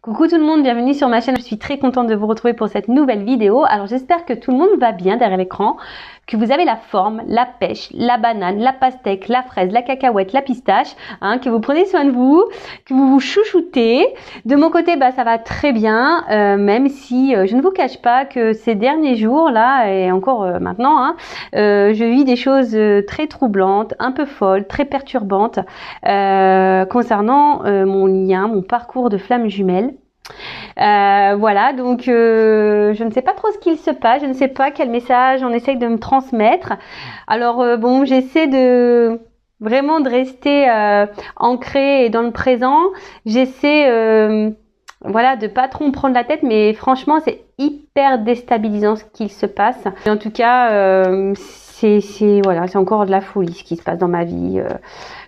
Coucou tout le monde, bienvenue sur ma chaîne. Je suis très contente de vous retrouver pour cette nouvelle vidéo. Alors j'espère que tout le monde va bien derrière l'écran, que vous avez la forme, la pêche, la banane, la pastèque, la fraise, la cacahuète, la pistache, que vous prenez soin de vous, que vous vous chouchoutez. De mon côté, ça va très bien, même si je ne vous cache pas que ces derniers jours là et encore maintenant, je vis des choses très troublantes, un peu folles, très perturbantes concernant mon parcours de flamme jumelle. Voilà, donc je ne sais pas trop ce qu'il se passe, je ne sais pas quel message on essaye de me transmettre. Alors bon, j'essaie de vraiment de rester ancrée et dans le présent. J'essaie voilà, de pas trop me prendre la tête, mais franchement c'est hyper déstabilisant ce qu'il se passe. Et en tout cas voilà, c'est encore de la folie ce qui se passe dans ma vie.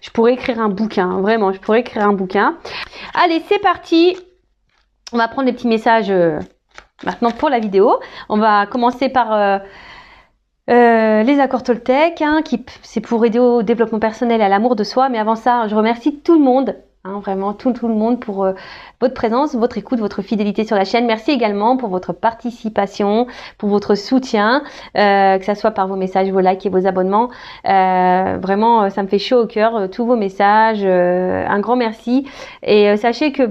Je pourrais écrire un bouquin, vraiment, je pourrais écrire un bouquin. Allez, c'est parti. On va prendre des petits messages maintenant pour la vidéo. On va commencer par les accords Toltec, c'est pour aider au développement personnel et à l'amour de soi. Mais avant ça, je remercie tout le monde, vraiment tout le monde pour votre présence, votre écoute, votre fidélité sur la chaîne. Merci également pour votre participation, pour votre soutien, que ça soit par vos messages, vos likes et vos abonnements. Vraiment, ça me fait chaud au cœur, tous vos messages. Un grand merci. Et sachez que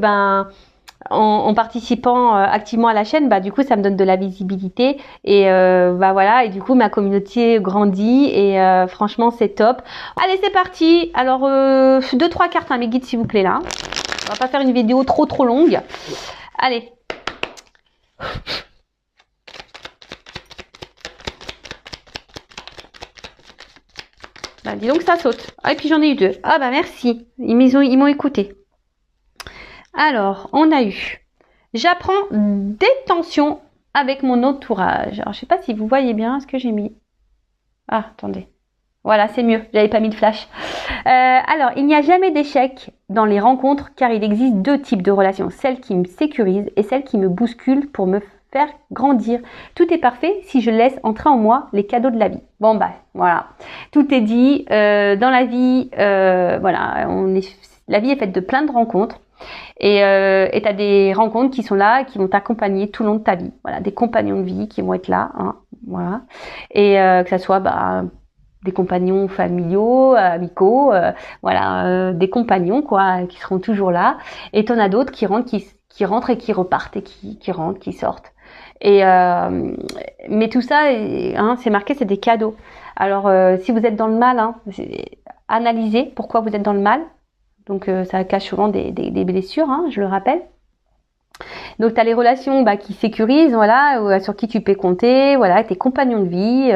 en participant activement à la chaîne, du coup ça me donne de la visibilité et voilà, et du coup ma communauté grandit et franchement c'est top. Allez, c'est parti. Alors 2-3 cartes, mes guides s'il vous plaît là. On va pas faire une vidéo trop longue. Allez. Dis donc ça saute. Ah, et puis j'en ai eu 2. Ah merci. Ils m'ont écouté. Alors, on a eu « J'apprends des tensions avec mon entourage ». Alors, je ne sais pas si vous voyez bien ce que j'ai mis. Ah, attendez. Voilà, c'est mieux. J'avais pas mis de flash. Alors, il n'y a jamais d'échec dans les rencontres car il existe 2 types de relations. Celles qui me sécurisent et celles qui me bousculent pour me faire grandir. Tout est parfait si je laisse entrer en moi les cadeaux de la vie. Bon, voilà. Tout est dit. Dans la vie, voilà, la vie est faite de plein de rencontres. Et tu as des rencontres qui sont là, qui vont t'accompagner tout le long de ta vie. Voilà, des compagnons de vie qui vont être là, voilà. Et que ça soit des compagnons familiaux, amicaux, voilà, des compagnons qui seront toujours là. Et t'en as d'autres qui rentrent et qui repartent et qui rentrent, qui sortent. Et mais tout ça, c'est marqué, c'est des cadeaux. Alors si vous êtes dans le mal, analysez pourquoi vous êtes dans le mal. Donc ça cache souvent des blessures, je le rappelle. Donc tu as les relations qui sécurisent, voilà, sur qui tu peux compter, voilà, tes compagnons de vie,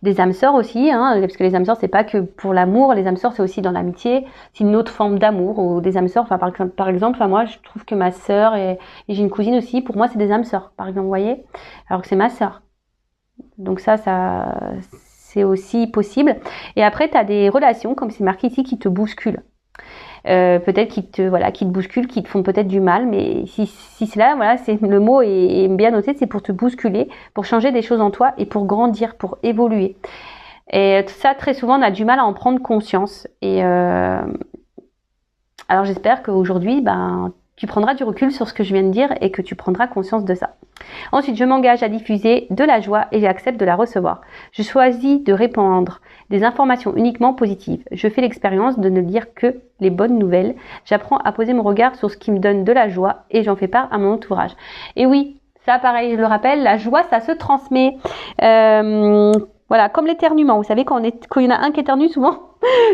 des âmes sœurs aussi, parce que les âmes sœurs c'est pas que pour l'amour, les âmes sœurs c'est aussi dans l'amitié, c'est une autre forme d'amour, ou des âmes sœurs, par exemple, moi je trouve que ma sœur et j'ai une cousine aussi, pour moi c'est des âmes sœurs, par exemple, vous voyez, alors que c'est ma sœur. Donc ça c'est aussi possible. Et après tu as des relations, comme c'est marqué ici, qui te bousculent. Peut-être qui te bousculent, qui te font peut-être du mal, mais si c'est là, voilà, c'est le mot est bien noté, c'est pour te bousculer, pour changer des choses en toi et pour grandir, pour évoluer. Et ça, très souvent, on a du mal à en prendre conscience. Et alors, j'espère qu'aujourd'hui, tu prendras du recul sur ce que je viens de dire et que tu prendras conscience de ça. Ensuite, je m'engage à diffuser de la joie et j'accepte de la recevoir. Je choisis de répandre des informations uniquement positives. Je fais l'expérience de ne lire que les bonnes nouvelles. J'apprends à poser mon regard sur ce qui me donne de la joie et j'en fais part à mon entourage. Et oui, ça pareil, je le rappelle, la joie, ça se transmet. Voilà, comme l'éternuement. Vous savez, quand il y en a un qui éternue, souvent,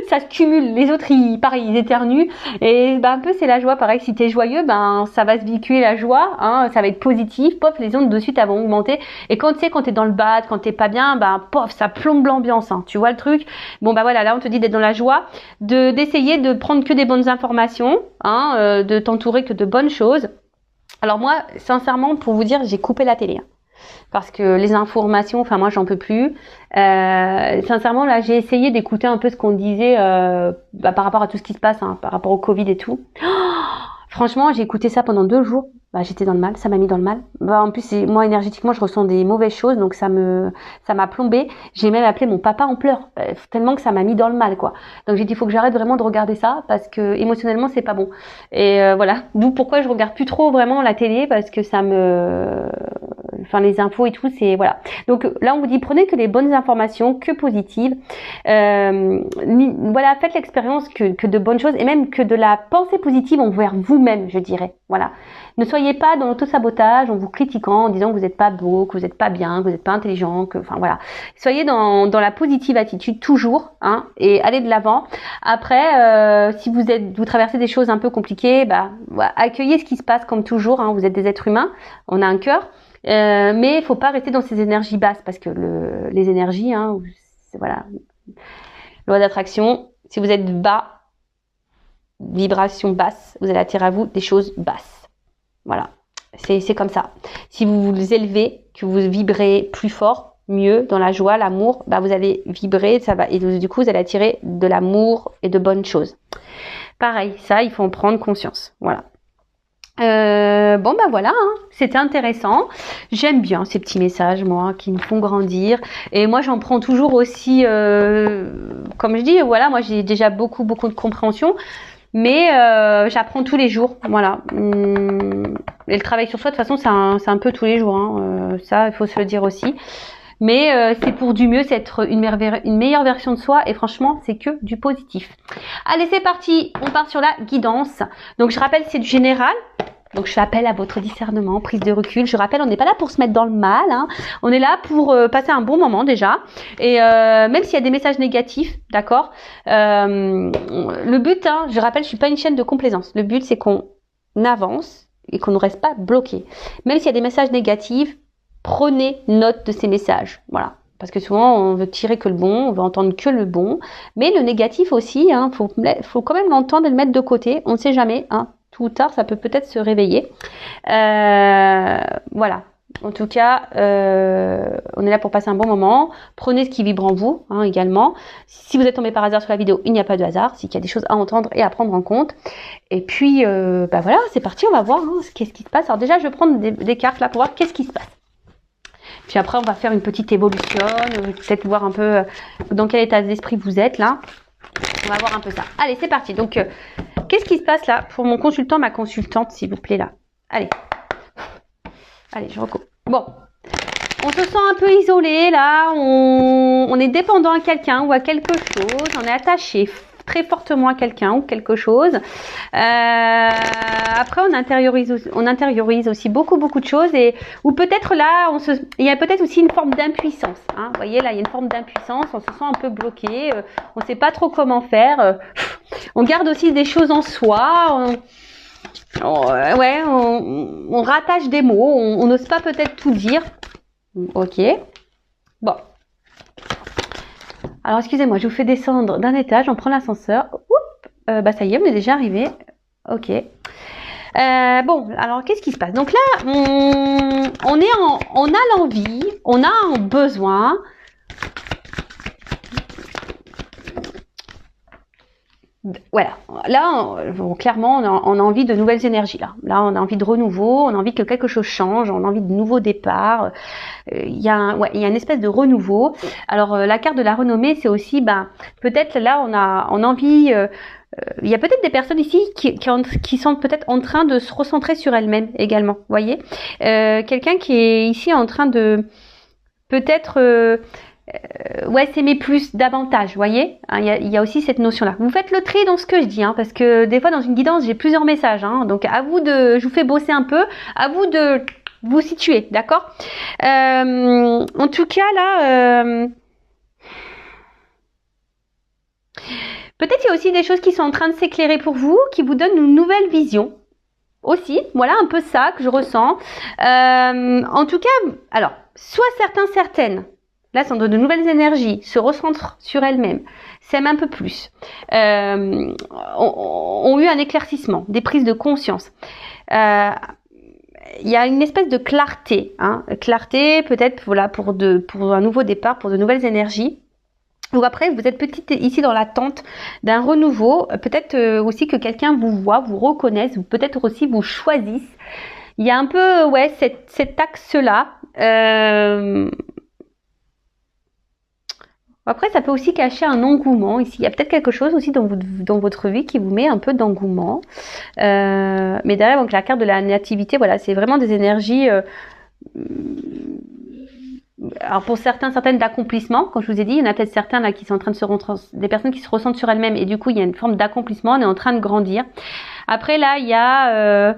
ça se cumule. Les autres, ils éternuent. Et un peu, c'est la joie. Pareil, si tu es joyeux, ça va se véhiculer la joie. Ça va être positif. Pof, les ondes de suite, elles vont augmenter. Et quand tu es dans le bad, quand t'es pas bien, pof, ça plombe l'ambiance. Tu vois le truc? Bon, voilà, là, on te dit d'être dans la joie, d'essayer de prendre que des bonnes informations, de t'entourer que de bonnes choses. Alors moi, sincèrement, pour vous dire, j'ai coupé la télé. Parce que les informations, moi j'en peux plus. Sincèrement là, j'ai essayé d'écouter un peu ce qu'on disait par rapport à tout ce qui se passe, par rapport au Covid et tout. Franchement, j'ai écouté ça pendant 2 jours. bah, j'étais dans le mal, ça m'a mis dans le mal. Bah, en plus, moi, énergétiquement, je ressens des mauvaises choses, donc ça m'a plombé. J'ai même appelé mon papa en pleurs, tellement que ça m'a mis dans le mal, quoi. Donc j'ai dit, il faut que j'arrête vraiment de regarder ça, parce que émotionnellement, c'est pas bon. Et voilà, d'où pourquoi je regarde plus trop vraiment la télé, parce que enfin les infos et tout, c'est voilà. Donc là, on vous dit, prenez que les bonnes informations, que positives. Voilà, faites l'expérience que de bonnes choses, et même que de la pensée positive envers vous-même, je dirais. Voilà. Ne soyez pas dans l'auto-sabotage en vous critiquant, en disant que vous n'êtes pas beau, que vous n'êtes pas bien, que vous n'êtes pas intelligent, enfin voilà. Soyez dans la positive attitude toujours, hein, et allez de l'avant. Après, si vous traversez des choses un peu compliquées, bah, voilà, accueillez ce qui se passe comme toujours, hein, vous êtes des êtres humains, on a un cœur, mais il faut pas rester dans ces énergies basses, parce que les énergies, hein, voilà, loi d'attraction, si vous êtes bas, vibration basse, vous allez attirer à vous des choses basses. Voilà, c'est comme ça. Si vous vous élevez, que vous vibrez plus fort, mieux, dans la joie, l'amour, bah vous allez vibrer, ça va, et du coup, vous allez attirer de l'amour et de bonnes choses. Pareil, ça, il faut en prendre conscience. Voilà. Bon, bah voilà, hein. C'était intéressant. J'aime bien ces petits messages, moi, qui me font grandir. Et moi, j'en prends toujours aussi, comme je dis, voilà, moi, j'ai déjà beaucoup de compréhension. Mais j'apprends tous les jours, voilà. Et le travail sur soi, de toute façon, c'est un peu tous les jours, hein. Ça, il faut se le dire aussi. Mais c'est pour du mieux, c'est être une meilleure version de soi. Et franchement, c'est que du positif. Allez, c'est parti. On part sur la guidance. Donc, je rappelle, c'est du général. Donc, je fais appel à votre discernement, prise de recul. Je rappelle, on n'est pas là pour se mettre dans le mal, hein. On est là pour passer un bon moment déjà. Et même s'il y a des messages négatifs, d'accord, le but, hein, je rappelle, je suis pas une chaîne de complaisance. Le but, c'est qu'on avance et qu'on ne reste pas bloqué. Même s'il y a des messages négatifs, prenez note de ces messages. Voilà. Parce que souvent, on veut tirer que le bon, on veut entendre que le bon. Mais le négatif aussi, hein, faut quand même l'entendre et le mettre de côté. On ne sait jamais, hein. Tôt ou tard, ça peut peut-être se réveiller. Voilà. En tout cas, on est là pour passer un bon moment. Prenez ce qui vibre en vous, hein, également. Si vous êtes tombé par hasard sur la vidéo, il n'y a pas de hasard. C'est qu'il y a des choses à entendre et à prendre en compte. Et puis, bah voilà, c'est parti. On va voir, hein, qu'est-ce qui se passe. Alors déjà, je vais prendre des cartes là pour voir qu'est-ce qui se passe. Puis après, on va faire une petite évolution. Peut-être voir un peu dans quel état d'esprit vous êtes là. On va voir un peu ça. Allez, c'est parti. Donc, qu'est-ce qui se passe là pour mon consultant, ma consultante, s'il vous plaît, là? Allez. Allez, je recoupe. Bon. On se sent un peu isolé, là. On est dépendant à quelqu'un ou à quelque chose. On est attaché très fortement à quelqu'un ou quelque chose. Après, on intériorise aussi beaucoup de choses. Ou peut-être là, il y a peut-être aussi une forme d'impuissance. Hein. Vous voyez, là, il y a une forme d'impuissance. On se sent un peu bloqué. On ne sait pas trop comment faire. On garde aussi des choses en soi. On rattache des mots. On n'ose pas peut-être tout dire. Ok. Bon. Alors, excusez-moi, je vous fais descendre d'un étage. On prend l'ascenseur. Bah, ça y est, on est déjà arrivé. Ok. Bon, alors, qu'est-ce qui se passe? Donc là, on a l'envie, on a un besoin. Voilà, là, clairement, on a envie de nouvelles énergies. Là, on a envie de renouveau, on a envie que quelque chose change, on a envie de nouveaux départs. Il y a une espèce de renouveau. Alors, la carte de la renommée, c'est aussi, peut-être là, on a envie. Il y a peut-être des personnes ici qui sont peut-être en train de se recentrer sur elles-mêmes également. Vous voyez, quelqu'un qui est ici en train de peut-être s'aimer plus, davantage, vous voyez, hein, il y a aussi cette notion-là. Vous faites le tri dans ce que je dis, hein, parce que des fois dans une guidance, j'ai plusieurs messages, hein, donc à vous je vous fais bosser un peu, à vous de vous situer, d'accord. En tout cas, là, peut-être il y a aussi des choses qui sont en train de s'éclairer pour vous, qui vous donnent une nouvelle vision. Aussi, voilà un peu ça que je ressens. En tout cas, alors, soit certaines, là, sont de nouvelles énergies, se recentrent sur elles-mêmes, s'aiment un peu plus, ont eu un éclaircissement, des prises de conscience. Il y a une espèce de clarté, hein, clarté peut-être voilà, pour un nouveau départ, pour de nouvelles énergies. Ou après, vous êtes ici dans l'attente d'un renouveau, peut-être aussi que quelqu'un vous voit, vous reconnaisse, ou peut-être aussi vous choisisse. il y a un peu, ouais, cet axe-là. Après, ça peut aussi cacher un engouement ici. Il y a peut-être quelque chose aussi dans votre vie qui vous met un peu d'engouement. Mais derrière, donc la carte de la nativité, voilà, c'est vraiment des énergies. Alors pour certaines d'accomplissement, comme je vous ai dit, il y en a peut-être certains là qui sont en train de se rentrer, des personnes qui se ressentent sur elles-mêmes et du coup il y a une forme d'accomplissement, on est en train de grandir. Après là il y a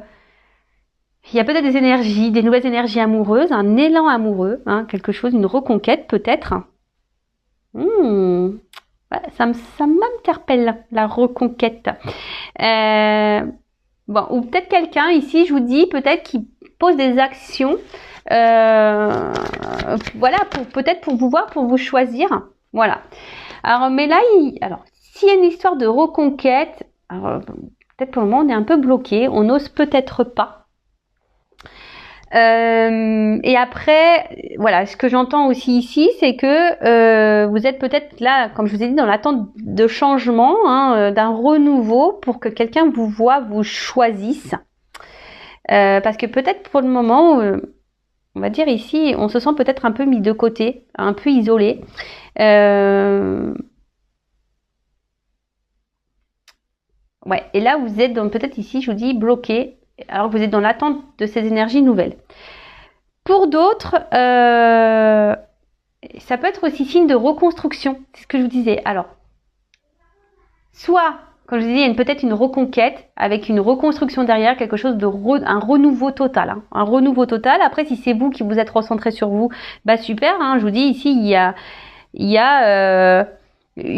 peut-être des énergies, des nouvelles énergies amoureuses, un élan amoureux, hein, quelque chose, une reconquête peut-être. Ouais, ça m'interpelle la reconquête. Bon, ou peut-être quelqu'un ici, je vous dis, peut-être qui pose des actions. Voilà, peut-être pour vous voir, pour vous choisir. Voilà. Alors, mais là, s'il y a une histoire de reconquête, alors, peut-être pour le moment, on est un peu bloqué. On n'ose peut-être pas. Et après, voilà, ce que j'entends aussi ici, c'est que vous êtes peut-être là, comme je vous ai dit, dans l'attente de changement, hein, d'un renouveau pour que quelqu'un vous voit, vous choisisse. Parce que peut-être pour le moment, on va dire ici, on se sent peut-être un peu mis de côté, un peu isolé. Ouais, et là, vous êtes peut-être ici, je vous dis, bloqué. Alors vous êtes dans l'attente de ces énergies nouvelles. Pour d'autres, ça peut être aussi signe de reconstruction. C'est ce que je vous disais. Alors, soit, comme je vous disais, il y a peut-être une reconquête avec une reconstruction derrière, quelque chose un renouveau total. Hein, un renouveau total. Après, si c'est vous qui vous êtes recentré sur vous, bah super. Hein, je vous dis ici, il y a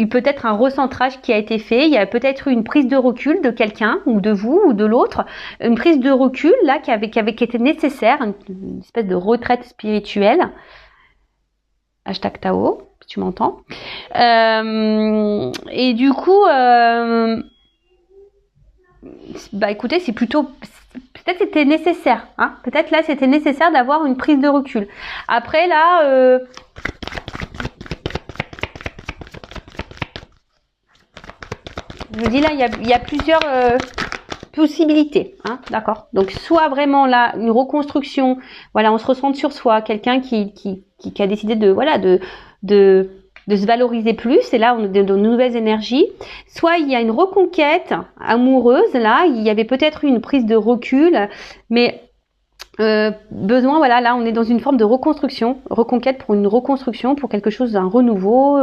peut-être un recentrage qui a été fait, il y a peut-être eu une prise de recul de quelqu'un ou de vous ou de l'autre, une prise de recul là qui était nécessaire, une espèce de retraite spirituelle. Hashtag Tao, si tu m'entends. Et du coup, bah écoutez, c'est plutôt, peut-être c'était nécessaire, hein. Peut-être là c'était nécessaire d'avoir une prise de recul. Après là, je vous dis là, il y a plusieurs possibilités, hein, d'accord. Donc soit vraiment là une reconstruction, voilà, on se recentre sur soi, quelqu'un qui a décidé de se valoriser plus, et là on a de nouvelles énergies. Soit il y a une reconquête amoureuse, là il y avait peut-être eu une prise de recul, mais besoin, voilà, là on est dans une forme de reconquête pour une reconstruction, pour quelque chose d'un renouveau.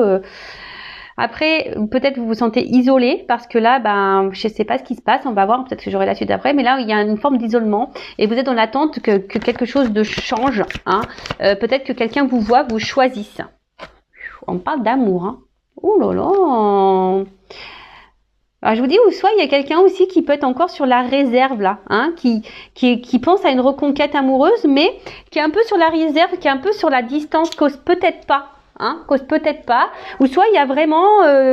Après, peut-être vous vous sentez isolé parce que là, ben, je sais pas ce qui se passe. On va voir, peut-être que j'aurai la suite après. Mais là, il y a une forme d'isolement et vous êtes dans l'attente que quelque chose de change. Hein. Peut-être que quelqu'un vous voit, vous choisisse. On parle d'amour. Hein. Oh là là. Alors, je vous dis, ou soit il y a quelqu'un aussi qui peut être encore sur la réserve là, hein, qui pense à une reconquête amoureuse, mais qui est un peu sur la réserve, qui est un peu sur la distance, cause peut-être pas. Hein, cause peut-être pas, ou soit il y a vraiment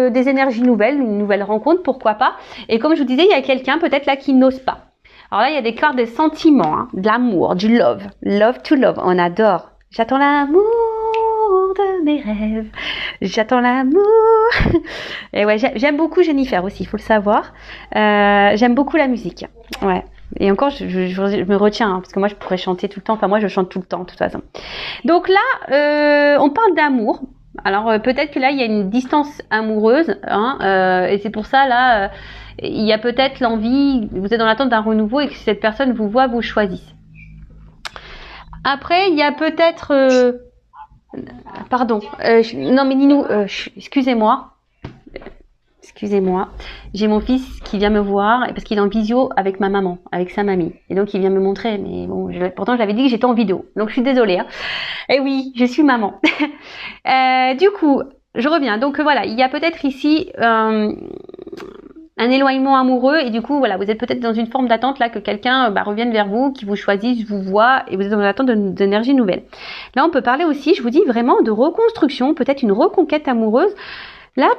des énergies nouvelles, une nouvelle rencontre, pourquoi pas. Et comme je vous disais, il y a quelqu'un peut-être là qui n'ose pas. Alors là, il y a des cartes des sentiments, hein, de l'amour, du love to love, on adore. J'attends l'amour de mes rêves, j'attends l'amour. Et ouais, j'aime beaucoup Jennifer aussi, il faut le savoir. J'aime beaucoup la musique, ouais. Et encore, je me retiens, hein, parce que moi, je pourrais chanter tout le temps. Enfin, moi, je chante tout le temps, de toute façon. Donc là, on parle d'amour. Alors, peut-être que là, il y a une distance amoureuse. Hein, et c'est pour ça, là, il y a peut-être l'envie, vous êtes dans l'attente d'un renouveau et que cette personne vous voit, vous choisisse. Après, il y a peut-être... pardon. Non, mais Ninou, excusez-moi. Excusez-moi, j'ai mon fils qui vient me voir parce qu'il est en visio avec ma maman, avec sa mamie. Et donc il vient me montrer, mais bon, pourtant je l'avais dit que j'étais en vidéo. Donc je suis désolée. Hein. Et oui, je suis maman. Du coup, je reviens. Donc voilà, il y a peut-être ici un éloignement amoureux et du coup voilà, vous êtes peut-être dans une forme d'attente là que quelqu'un revienne vers vous, qui vous choisisse, vous voit et vous êtes dans l'attente d'énergie nouvelle. Là, on peut parler aussi, je vous dis vraiment de reconstruction, peut-être une reconquête amoureuse. Là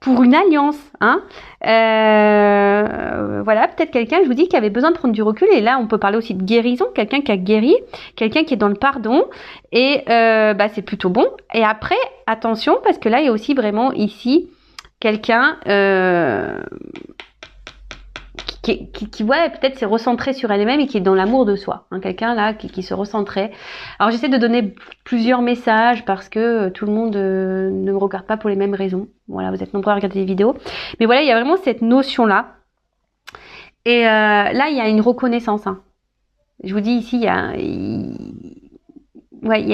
pour une alliance, hein. Voilà, peut-être quelqu'un, je vous dis, qui avait besoin de prendre du recul. Et là, on peut parler aussi de guérison, quelqu'un qui a guéri, quelqu'un qui est dans le pardon. Et c'est plutôt bon. Et après, attention, parce que là, il y a aussi vraiment ici quelqu'un ouais, peut-être s'est recentrée sur elle-même et qui est dans l'amour de soi. Hein, quelqu'un là qui se recentrait. Alors j'essaie de donner plusieurs messages parce que tout le monde ne me regarde pas pour les mêmes raisons. Voilà, vous êtes nombreux à regarder les vidéos. Mais voilà, il y a vraiment cette notion-là. Et là, il y a une reconnaissance. Hein. Je vous dis ici, il y a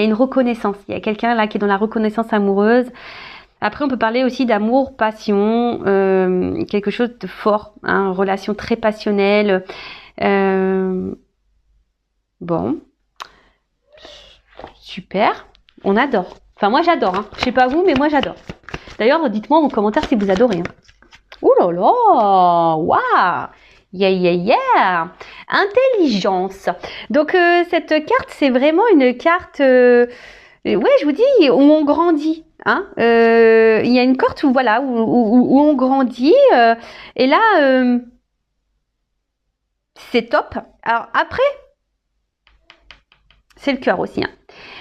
une reconnaissance. Il y a quelqu'un là qui est dans la reconnaissance amoureuse. Après, on peut parler aussi d'amour, passion, quelque chose de fort, hein, relation très passionnelle. Bon, super, on adore. Enfin, moi j'adore. Hein. Je sais pas vous, mais moi j'adore. D'ailleurs, dites-moi en commentaire si vous adorez. Hein. Ouh là là, waouh, yeah. Intelligence. Donc cette carte, c'est vraiment une carte. Ouais, je vous dis où on grandit. Hein, il y a une carte où voilà où on grandit et là c'est top. Alors après c'est le cœur aussi. Hein.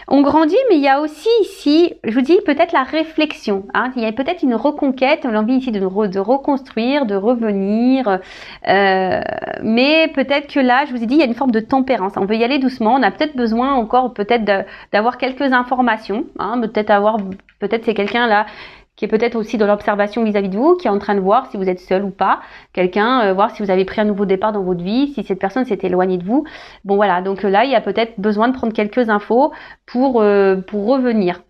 On grandit, mais il y a aussi ici, je vous dis peut-être la réflexion. Hein. Il y a peut-être une reconquête, l'envie ici de reconstruire, de revenir. Mais peut-être que là, je vous ai dit, il y a une forme de tempérance. On veut y aller doucement. On a peut-être besoin encore peut-être d'avoir quelques informations. Hein. Peut-être c'est quelqu'un là qui est peut-être aussi dans l'observation vis-à-vis de vous, qui est en train de voir si vous êtes seul ou pas, quelqu'un, voir si vous avez pris un nouveau départ dans votre vie, si cette personne s'est éloignée de vous. Bon voilà, donc là, il y a peut-être besoin de prendre quelques infos pour revenir.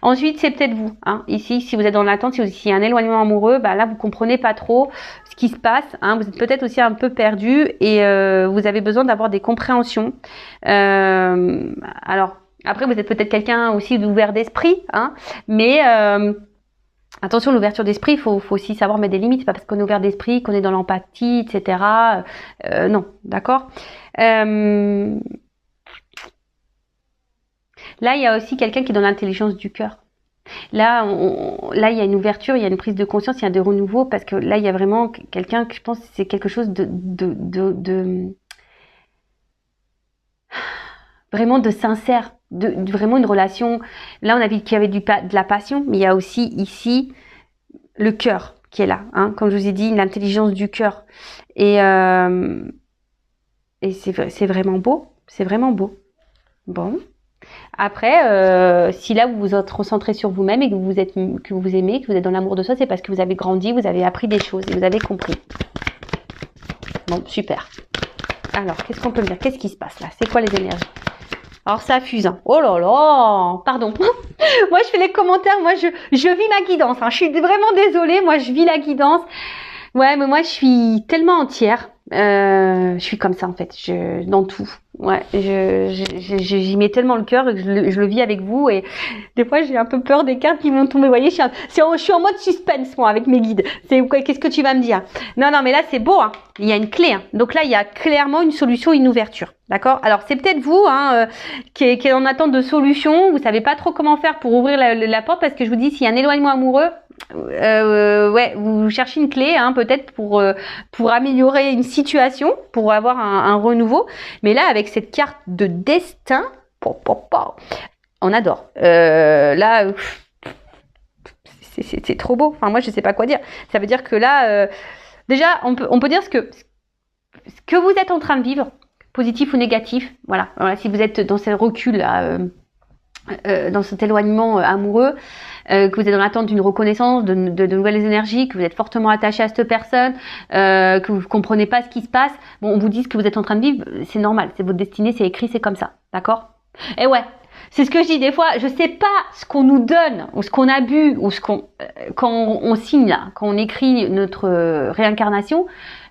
Ensuite, c'est peut-être vous. Hein. Ici, si vous êtes dans l'attente, s'il y a un éloignement amoureux, bah là, vous comprenez pas trop ce qui se passe. Hein. Vous êtes peut-être aussi un peu perdu et vous avez besoin d'avoir des compréhensions. Alors, après, vous êtes peut-être quelqu'un aussi d'ouvert d'esprit, hein, mais... attention, l'ouverture d'esprit, il faut aussi savoir mettre des limites. C'est pas parce qu'on est ouvert d'esprit, qu'on est dans l'empathie, etc. Non, d'accord. Là, il y a aussi quelqu'un qui est dans l'intelligence du cœur. Là, là, il y a une ouverture, il y a une prise de conscience, il y a des renouveaux, parce que là, il y a vraiment quelqu'un que je pense que c'est quelque chose vraiment de sincère, vraiment une relation. Là, on a vu qu'il y avait de la passion, mais il y a aussi ici le cœur qui est là, hein, comme je vous ai dit, l'intelligence du cœur. Et c'est vraiment beau, c'est vraiment beau. Bon. Après, si là vous vous êtes recentré sur vous-même et que vous aimez, que vous êtes dans l'amour de soi, c'est parce que vous avez grandi, vous avez appris des choses et vous avez compris. Bon, super. Alors, qu'est-ce qu'on peut me dire? Qu'est-ce qui se passe là? C'est quoi les énergies? Alors ça fuse. Hein. Oh là là, pardon. Moi je fais les commentaires, moi je vis ma guidance. Hein. Je suis vraiment désolée, moi je vis la guidance. Ouais, mais moi je suis tellement entière. Je suis comme ça en fait, dans tout. Ouais, j'y mets tellement le cœur que je le vis avec vous et des fois j'ai un peu peur des cartes qui vont tomber. Vous voyez, je suis en mode suspense moi avec mes guides. Qu'est-ce que tu vas me dire? Non, mais là c'est beau. Hein. Il y a une clé. Hein. Donc là il y a clairement une solution, une ouverture. D'accord? Alors c'est peut-être vous hein, qui est en attente de solution. Vous savez pas trop comment faire pour ouvrir la porte parce que je vous dis s'il y a un éloignement amoureux. Ouais, vous cherchez une clé, hein, peut-être pour améliorer une situation, pour avoir un renouveau. Mais là, avec cette carte de destin, on adore. Là, c'est trop beau. Enfin, moi, je sais pas quoi dire. Ça veut dire que là, déjà, on peut dire ce que vous êtes en train de vivre, positif ou négatif. Voilà. Si vous êtes dans ce recul là. Dans cet éloignement amoureux, que vous êtes dans l'attente d'une reconnaissance, de nouvelles énergies, que vous êtes fortement attaché à cette personne, que vous comprenez pas ce qui se passe, bon, on vous dit ce que vous êtes en train de vivre, c'est normal, c'est votre destinée, c'est écrit, c'est comme ça, d'accord? Et ouais, c'est ce que je dis des fois, je sais pas ce qu'on nous donne, ou ce qu'on a bu, ou quand on signe là, quand on écrit notre réincarnation,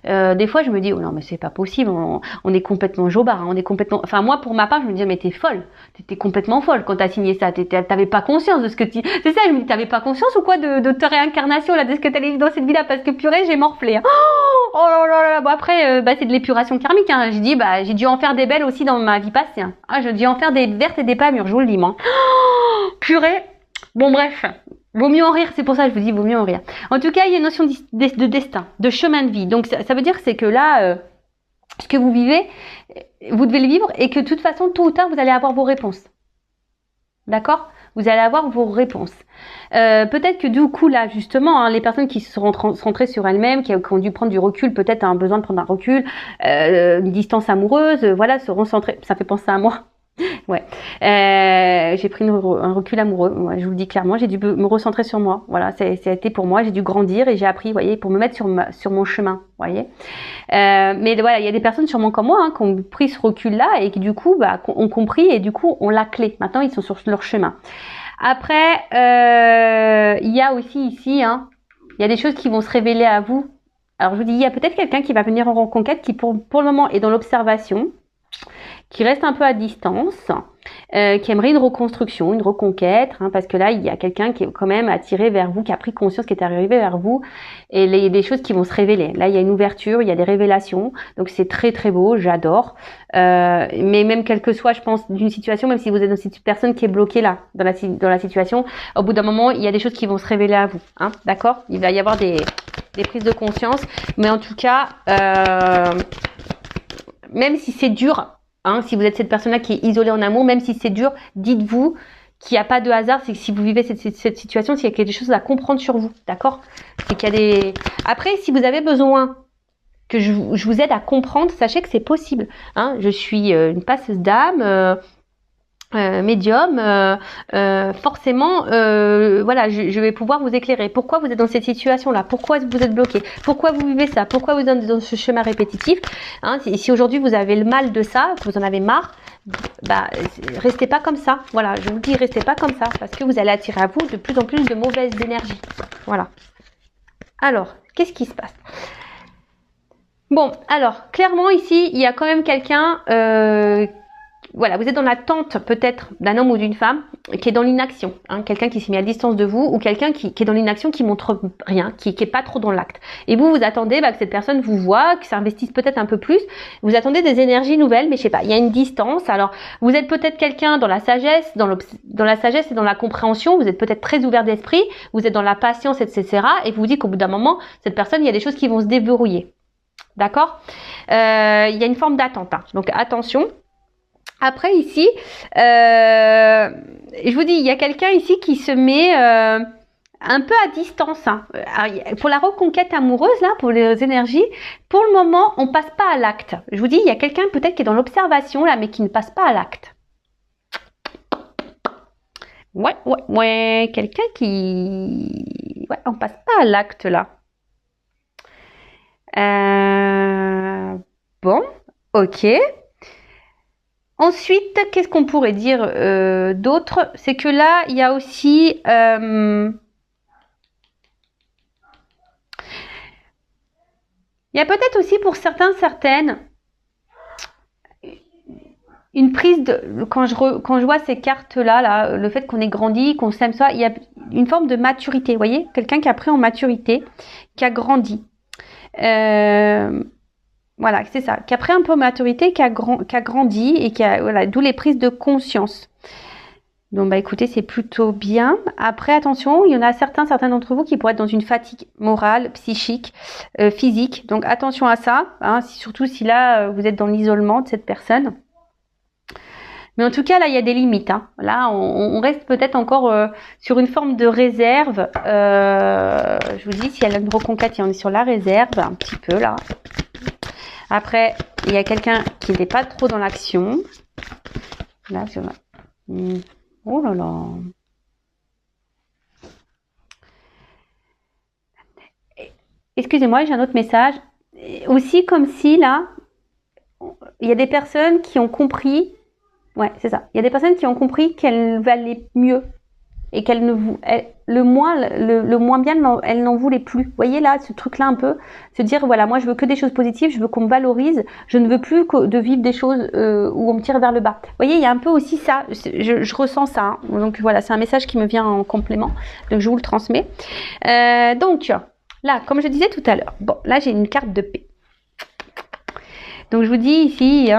des fois je me dis oh non mais c'est pas possible, on est complètement jobard, hein, on est complètement. Enfin moi pour ma part je me dis mais t'es folle, t'étais complètement folle quand t'as signé ça, t'avais pas conscience de ce que tu. C'est ça, je me dis t'avais pas conscience ou quoi de ta réincarnation là, de ce que t'allais vivre dans cette vie-là parce que purée j'ai morflé. Hein. Oh là là là. Bon après c'est de l'épuration karmique. Hein. J'ai dit j'ai dû en faire des belles aussi dans ma vie passée. Hein. Ah j'ai dû en faire des vertes et des pas mûres, je vous le dis moi. Oh, purée. Bon bref. Vaut mieux en rire, c'est pour ça que je vous dis vaut mieux en rire. En tout cas, il y a une notion de destin, de chemin de vie. Donc ça veut dire c'est que là, ce que vous vivez, vous devez le vivre et que de toute façon, tôt ou tard, vous allez avoir vos réponses. D'accord? vous allez avoir vos réponses. Peut-être que du coup là justement les personnes qui se sont centrées sur elles-mêmes, qui ont dû prendre du recul, peut-être un besoin de prendre un recul, une distance amoureuse, voilà, seront centrées. Ça fait penser à moi. Ouais, j'ai pris un recul amoureux. Ouais, je vous le dis clairement, j'ai dû me recentrer sur moi. Voilà, ça a été pour moi. J'ai dû grandir et j'ai appris, vous voyez, pour me mettre sur mon chemin. Vous voyez. Mais voilà, il y a des personnes sûrement comme moi qui ont pris ce recul-là et qui du coup ont compris et du coup ont la clé. Maintenant, ils sont sur leur chemin. Après, il y a aussi ici, il y a des choses qui vont se révéler à vous. Alors je vous dis, il y a peut-être quelqu'un qui va venir en reconquête qui pour le moment est dans l'observation, qui reste un peu à distance, qui aimerait une reconstruction, une reconquête, parce que là, il y a quelqu'un qui est quand même attiré vers vous, qui a pris conscience, qui est arrivé vers vous, et il y a des choses qui vont se révéler. Là, il y a une ouverture, il y a des révélations, donc c'est très très beau, j'adore. Mais même quel que soit, je pense, d'une situation, même si vous êtes dans cette personne qui est bloquée là, dans la situation, au bout d'un moment, il y a des choses qui vont se révéler à vous, d'accord? Il va y avoir des prises de conscience, mais en tout cas, même si c'est dur, si vous êtes cette personne-là qui est isolée en amour, même si c'est dur, dites-vous qu'il n'y a pas de hasard. C'est que si vous vivez cette situation, c'est qu'il y a quelque chose à comprendre sur vous, d'accord? C'est qu'il y a des... Après, si vous avez besoin que je vous aide à comprendre, sachez que c'est possible. Je suis une passeuse d'âme, médium, forcément, voilà, je vais pouvoir vous éclairer. Pourquoi vous êtes dans cette situation-là? Pourquoi vous êtes bloqué? Pourquoi vous vivez ça? Pourquoi vous êtes dans ce schéma répétitif? Si aujourd'hui vous avez le mal de ça, que vous en avez marre, restez pas comme ça. Voilà, je vous dis, restez pas comme ça, parce que vous allez attirer à vous de plus en plus de mauvaises énergies. Voilà. Alors, qu'est-ce qui se passe? Bon, alors, clairement ici, il y a quand même quelqu'un... voilà, vous êtes dans l'attente peut-être d'un homme ou d'une femme qui est dans l'inaction, quelqu'un qui s'est mis à distance de vous ou quelqu'un qui est dans l'inaction, qui montre rien, qui est pas trop dans l'acte. Et vous attendez que cette personne vous voit, que s'investisse peut-être un peu plus. Vous attendez des énergies nouvelles, mais je sais pas, il y a une distance. Alors, vous êtes peut-être quelqu'un dans la sagesse, dans la sagesse et dans la compréhension. Vous êtes peut-être très ouvert d'esprit, vous êtes dans la patience, etc. Et vous dites qu'au bout d'un moment, cette personne, il y a des choses qui vont se déverrouiller. D'accord? Il y a une forme d'attente. Donc attention. Après ici, je vous dis, il y a quelqu'un ici qui se met un peu à distance. Alors, pour la reconquête amoureuse, là, pour les énergies, pour le moment, on passe pas à l'acte. Je vous dis, il y a quelqu'un peut-être qui est dans l'observation, là, mais qui ne passe pas à l'acte. Ouais, quelqu'un qui... Ouais, on passe pas à l'acte, là. Bon, ok. Ensuite, qu'est-ce qu'on pourrait dire d'autre? C'est que là, il y a aussi... il y a peut-être aussi pour certaines, une prise de... Quand je vois ces cartes-là, là, le fait qu'on ait grandi, qu'on s'aime ça, il y a une forme de maturité, vous voyez? Quelqu'un qui a pris en maturité, qui a grandi. Voilà, c'est ça, qui a pris un peu en maturité, qui a grandi et qui a, voilà, d'où les prises de conscience. Donc, écoutez, c'est plutôt bien. Après, attention, il y en a certains d'entre vous qui pourraient être dans une fatigue morale, psychique, physique. Donc, attention à ça, surtout si là, vous êtes dans l'isolement de cette personne. Mais en tout cas, là, il y a des limites. Là, on reste peut-être encore sur une forme de réserve. Je vous dis, si elle a une reconquête, on est sur la réserve, un petit peu, là. Après, il y a quelqu'un qui n'est pas trop dans l'action. Là, je... Oh là là. Excusez-moi, j'ai un autre message. Aussi, comme si, là, il y a des personnes qui ont compris... Ouais, c'est ça. Il y a des personnes qui ont compris qu'elles valaient mieux. Et qu'elle le moins bien, elle n'en voulait plus. Vous voyez là, ce truc-là un peu, se dire voilà, moi je veux que des choses positives, je veux qu'on me valorise, je ne veux plus de vivre des choses où on me tire vers le bas. Vous voyez, il y a un peu aussi ça, je ressens ça. Donc voilà, c'est un message qui me vient en complément, donc je vous le transmets. Donc là, comme je disais tout à l'heure, bon, là j'ai une carte de paix. Donc je vous dis ici,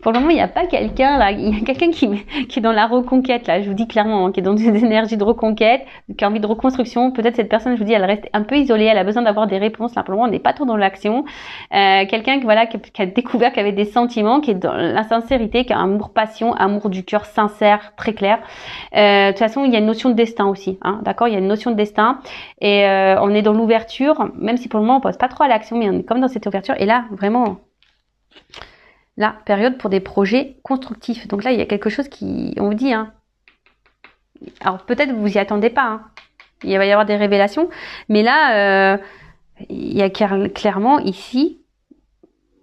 Pour le moment, il n'y a pas quelqu'un là. Il y a quelqu'un qui est dans la reconquête là. Je vous dis clairement, hein, qui est dans des énergies de reconquête, qui a envie de reconstruction. Peut-être cette personne, je vous dis, elle reste un peu isolée. Elle a besoin d'avoir des réponses. Là, pour le moment, on n'est pas trop dans l'action. Quelqu'un voilà, qui a découvert, qui avait des sentiments, qui est dans la sincérité, qui a un amour passion, amour du cœur sincère, très clair. De toute façon, il y a une notion de destin aussi. Hein, d'accord, il y a une notion de destin. Et on est dans l'ouverture, même si pour le moment, on passe pas trop à l'action, mais on est comme dans cette ouverture. Et là, vraiment. La période pour des projets constructifs. Donc là, il y a quelque chose qui, on vous dit, hein. Alors peut-être vous y attendez pas, hein. Il va y avoir des révélations, mais là, il y a clairement ici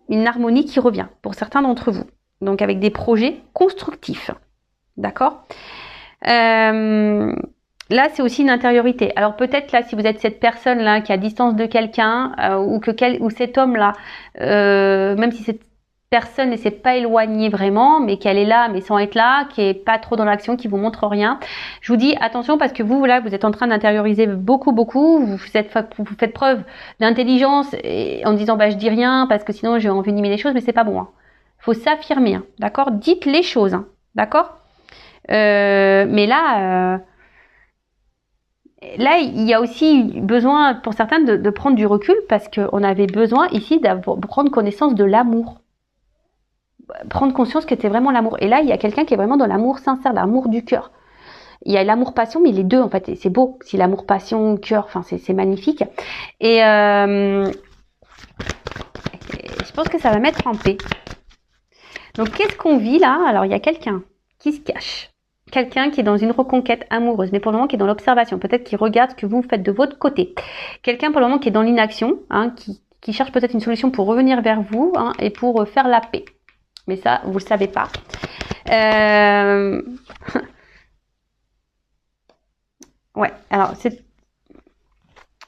une harmonie qui revient pour certains d'entre vous. Donc avec des projets constructifs, d'accord. Là, c'est aussi une intériorité. Alors peut-être là, si vous êtes cette personne là qui est à distance de quelqu'un ou cet homme là, même si cette personne ne s'est pas éloignée vraiment, mais qu'elle est là, mais sans être là, qui est pas trop dans l'action, qui vous montre rien. Je vous dis attention parce que vous là, vous êtes en train d'intérioriser beaucoup, vous faites preuve d'intelligence en disant bah je dis rien parce que sinon j'ai envenimer les choses, mais c'est pas bon. Hein. Faut s'affirmer, hein, d'accord. Dites les choses, hein, d'accord. Mais là. Là, il y a aussi besoin pour certains de prendre du recul parce qu'on avait besoin ici de prendre connaissance de l'amour. Prendre conscience que c'était vraiment l'amour. Et là, il y a quelqu'un qui est vraiment dans l'amour sincère, l'amour du cœur. Il y a l'amour-passion, mais les deux, en fait, c'est beau. Si l'amour-passion, cœur, enfin, c'est magnifique. Et je pense que ça va mettre en paix. Donc, qu'est-ce qu'on vit là? Alors, il y a quelqu'un qui se cache. Quelqu'un qui est dans une reconquête amoureuse, mais pour le moment qui est dans l'observation, peut-être qui regarde ce que vous faites de votre côté. Quelqu'un pour le moment qui est dans l'inaction, hein, qui cherche peut-être une solution pour revenir vers vous hein, et pour faire la paix. Mais ça, vous le savez pas. Ouais, alors c'est...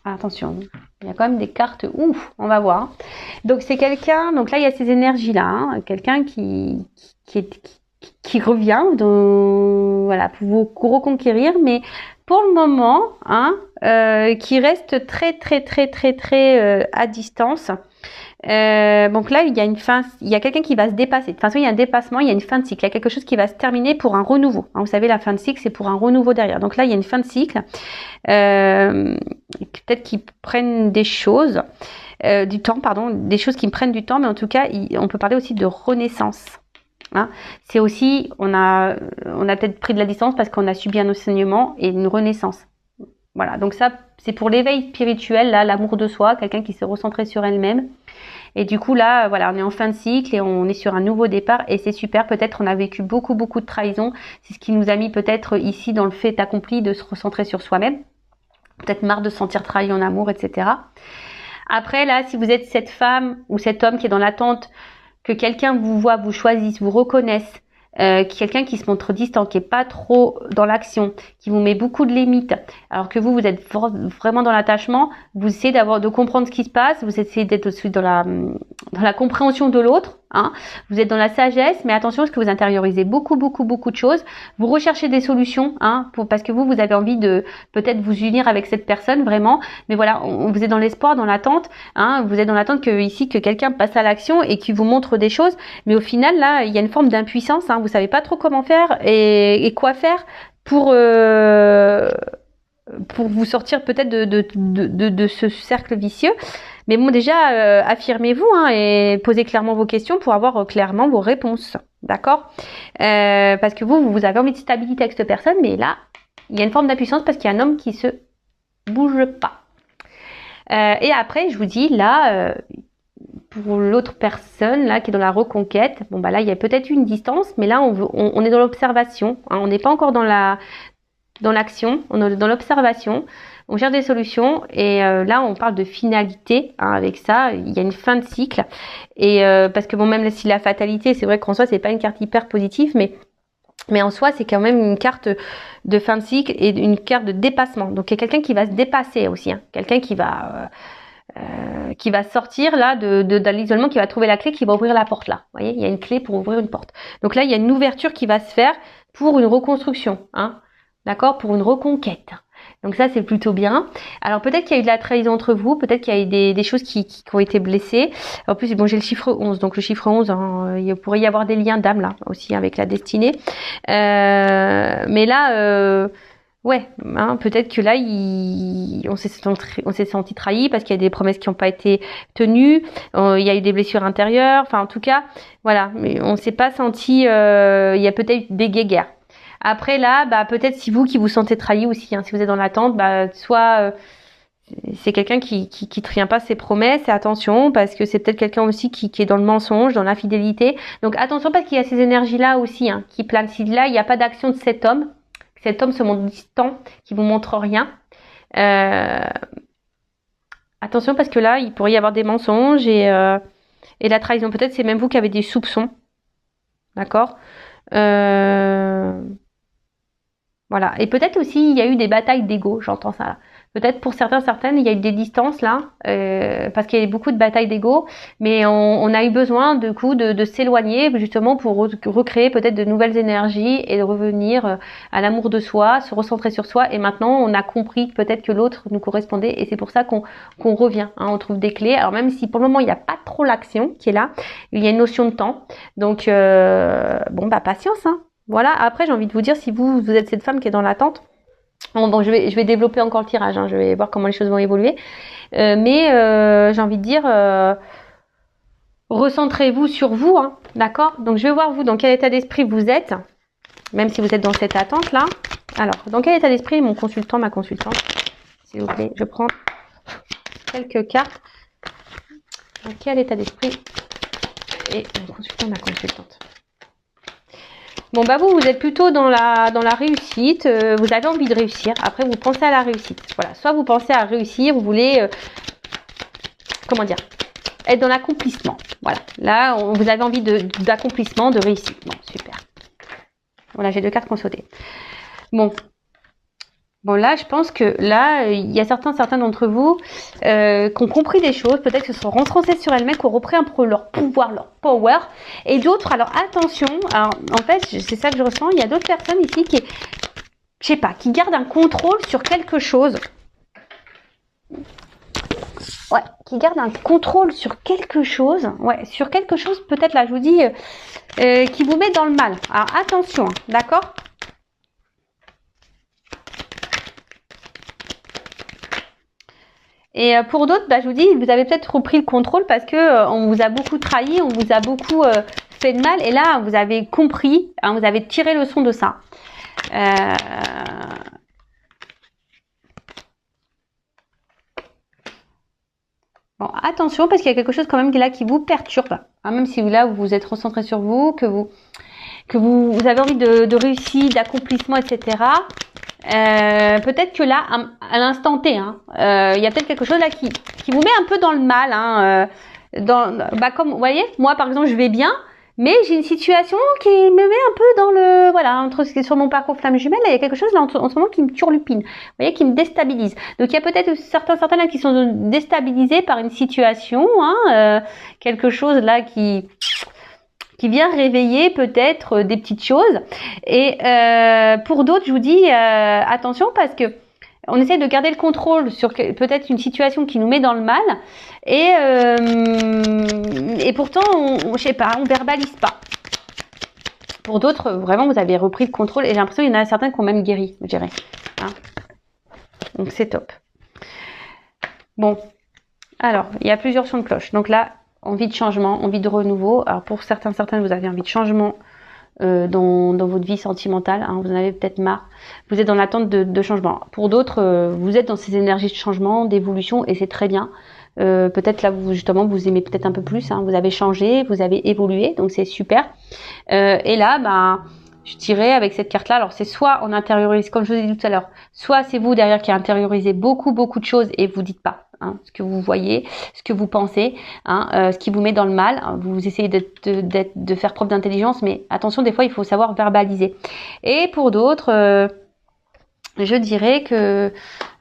Attention, il y a quand même des cartes. Ouf, on va voir. Donc c'est quelqu'un, donc là il y a ces énergies-là, hein, quelqu'un qui revient voilà, pour vous reconquérir, mais pour le moment, hein, qui reste très à distance. Donc là, il y a une fin, il y a quelqu'un qui va se dépasser. De toute façon, il y a un dépassement, il y a une fin de cycle. Il y a quelque chose qui va se terminer pour un renouveau. Hein, vous savez, la fin de cycle, c'est pour un renouveau derrière. Donc là, il y a une fin de cycle. Peut-être qu'ils prennent des choses, du temps, pardon, des choses qui me prennent du temps, mais en tout cas, on peut parler aussi de renaissance. Hein, c'est aussi, on a peut-être pris de la distance parce qu'on a subi un enseignement et une renaissance. Voilà, donc ça, c'est pour l'éveil spirituel, là, l'amour de soi, quelqu'un qui s'est recentré sur elle-même. Et du coup, là, voilà, on est en fin de cycle et on est sur un nouveau départ et c'est super. Peut-être on a vécu beaucoup de trahison. C'est ce qui nous a mis peut-être ici dans le fait accompli de se recentrer sur soi-même. Peut-être marre de se sentir trahi en amour, etc. Après, là, si vous êtes cette femme ou cet homme qui est dans l'attente que quelqu'un vous voit, vous choisisse, vous reconnaisse, quelqu'un qui se montre distant, qui est pas trop dans l'action, qui vous met beaucoup de limites, alors que vous êtes vraiment dans l'attachement, vous essayez de comprendre ce qui se passe, vous essayez d'être aussi dans la compréhension de l'autre, hein. Vous êtes dans la sagesse, mais attention parce que vous intériorisez beaucoup de choses, vous recherchez des solutions, hein, parce que vous avez envie de peut-être vous unir avec cette personne vraiment, mais voilà, vous êtes dans l'espoir, dans l'attente, hein, vous êtes dans l'attente que quelqu'un passe à l'action et qui vous montre des choses, mais au final là, il y a une forme d'impuissance, hein, vous savez pas trop comment faire et quoi faire pour vous sortir peut-être de ce cercle vicieux. Mais bon, déjà, affirmez-vous hein, et posez clairement vos questions pour avoir clairement vos réponses. D'accord parce que vous avez envie de stabilité avec cette personne, mais là, il y a une forme d'impuissance parce qu'il y a un homme qui se bouge pas. Et après, je vous dis, là, pour l'autre personne là qui est dans la reconquête, bon bah là, il y a peut-être une distance, mais là, on est dans l'observation. Hein, on n'est pas encore dans l'action, on est dans l'observation. On cherche des solutions et là on parle de finalité hein, avec ça, il y a une fin de cycle et parce que bon même si la fatalité c'est vrai qu'en soi c'est pas une carte hyper positive mais en soi c'est quand même une carte de fin de cycle et une carte de dépassement, donc il y a quelqu'un qui va se dépasser aussi, hein, quelqu'un qui va sortir là de l'isolement, qui va trouver la clé, qui va ouvrir la porte là, vous voyez il y a une clé pour ouvrir une porte, donc là il y a une ouverture qui va se faire pour une reconstruction, hein, d'accord, pour une reconquête. Donc ça, c'est plutôt bien. Alors peut-être qu'il y a eu de la trahison entre vous, peut-être qu'il y a eu des choses qui ont été blessées. En plus, bon, j'ai le chiffre 11, donc le chiffre 11, hein, il pourrait y avoir des liens d'âme là aussi avec la destinée. Mais là, ouais, hein, peut-être que là, on s'est senti trahi parce qu'il y a des promesses qui n'ont pas été tenues. Il y a eu des blessures intérieures. Enfin, en tout cas, voilà. Mais on s'est pas senti. Il y a peut-être des guéguerres. Après là, bah peut-être si vous qui vous sentez trahi aussi, hein, si vous êtes dans l'attente, bah soit c'est quelqu'un qui tient pas ses promesses. Et attention parce que c'est peut-être quelqu'un aussi qui est dans le mensonge, dans l'infidélité. Donc attention parce qu'il y a ces énergies là aussi hein, qui planent. Si là il n'y a pas d'action de cet homme se montre distant, qui vous montre rien. Attention parce que là, il pourrait y avoir des mensonges et la trahison. Peut-être c'est même vous qui avez des soupçons. D'accord voilà. Et peut-être aussi, il y a eu des batailles d'ego, j'entends ça là. Peut-être pour certaines, il y a eu des distances là, parce qu'il y a eu beaucoup de batailles d'ego, mais on a eu besoin du coup de s'éloigner justement pour recréer peut-être de nouvelles énergies et de revenir à l'amour de soi, se recentrer sur soi. Et maintenant, on a compris peut-être que l'autre nous correspondait et c'est pour ça qu'on revient. Hein, on trouve des clés. Alors même si pour le moment il n'y a pas trop l'action qui est là, il y a une notion de temps. Donc bon bah patience. Hein. Voilà. Après, j'ai envie de vous dire si vous êtes cette femme qui est dans l'attente. Bon, je vais développer encore le tirage, hein, je vais voir comment les choses vont évoluer. Mais j'ai envie de dire, recentrez-vous sur vous, hein, d'accord? Donc je vais voir vous dans quel état d'esprit vous êtes, même si vous êtes dans cette attente-là. Alors, dans quel état d'esprit mon consultant, ma consultante? S'il vous plaît, je prends quelques cartes. Dans quel état d'esprit est mon consultant, ma consultante? Bon bah vous êtes plutôt dans la réussite, vous avez envie de réussir, après vous pensez à la réussite. Voilà, soit vous pensez à réussir, vous voulez comment dire, être dans l'accomplissement. Voilà, là vous avez envie d'accomplissement, de réussite. Bon, super. Voilà, j'ai 2 cartes qui ont sauté. Bon là, je pense que là, il y a certains d'entre vous qui ont compris des choses, peut-être que se sont rentrés sur elles-mêmes, qui ont repris un peu leur pouvoir, leur power, et d'autres, alors attention, alors en fait, c'est ça que je ressens, il y a d'autres personnes ici qui, je sais pas, qui gardent un contrôle sur quelque chose. Ouais, qui gardent un contrôle sur quelque chose, ouais, sur quelque chose, peut-être là, je vous dis, qui vous met dans le mal. Alors attention, d'accord ? Et pour d'autres, bah, je vous dis, vous avez peut-être repris le contrôle parce que on vous a beaucoup trahi, on vous a beaucoup fait de mal. Et là, vous avez compris, hein, vous avez tiré le son de ça. Bon, attention parce qu'il y a quelque chose quand même qui est là qui vous perturbe. Hein, même si là, vous vous êtes recentré sur vous, que vous avez envie de réussite, d'accomplissement, etc. Peut-être que là, à l'instant T, hein, il y a peut-être quelque chose là qui vous met un peu dans le mal. Hein, bah comme vous voyez, moi par exemple, je vais bien, mais j'ai une situation qui me met un peu dans le voilà entre sur mon parcours flamme jumelle. Là, il y a quelque chose là en ce moment qui me turlupine, vous voyez, qui me déstabilise. Donc il y a peut-être certains là qui sont déstabilisés par une situation, hein, quelque chose là qui vient réveiller peut-être des petites choses. Et pour d'autres, je vous dis attention parce que on essaie de garder le contrôle sur peut-être une situation qui nous met dans le mal et pourtant je sais pas, on verbalise pas. Pour d'autres, vraiment, vous avez repris le contrôle et j'ai l'impression qu'il y en a certains qui ont même guéri, je dirais. Hein, donc c'est top. Bon, alors il y a plusieurs sons de cloche. Donc là, envie de changement, envie de renouveau. Alors pour certaines, vous avez envie de changement dans votre vie sentimentale. Hein, vous en avez peut-être marre. Vous êtes dans l'attente de changement. Pour d'autres, vous êtes dans ces énergies de changement, d'évolution, et c'est très bien. Peut-être là, vous aimez peut-être un peu plus. Hein, vous avez changé, vous avez évolué, donc c'est super. Et là, bah, je dirais avec cette carte-là, alors c'est soit on intériorise, comme je vous ai dit tout à l'heure, soit c'est vous derrière qui intériorisez beaucoup de choses et vous dites pas. Hein, ce que vous voyez, ce que vous pensez, hein, ce qui vous met dans le mal. Vous essayez de faire preuve d'intelligence, mais attention, des fois, il faut savoir verbaliser. Et pour d'autres, je dirais que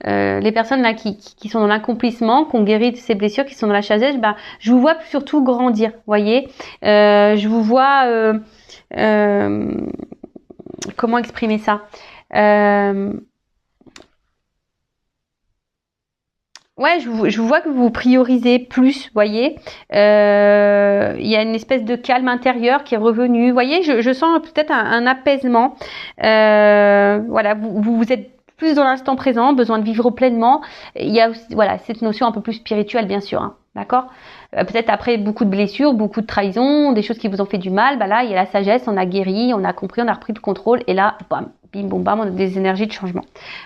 les personnes là qui sont dans l'accomplissement, qui ont guéri de ces blessures, qui sont dans la sagesse, bah, je vous vois surtout grandir, voyez. Je vous vois... comment exprimer ça Ouais, je vois que vous priorisez plus, voyez. Il y a une espèce de calme intérieur qui est revenu. Vous voyez, je sens peut-être un apaisement. Voilà, vous êtes plus dans l'instant présent, besoin de vivre pleinement. Il y a aussi, voilà, cette notion un peu plus spirituelle, bien sûr, hein, d'accord. Peut-être après beaucoup de blessures, beaucoup de trahisons, des choses qui vous ont fait du mal, bah là, il y a la sagesse, on a guéri, on a compris, on a repris le contrôle, et là, bam, bim, boum, bam, on a des énergies de changement.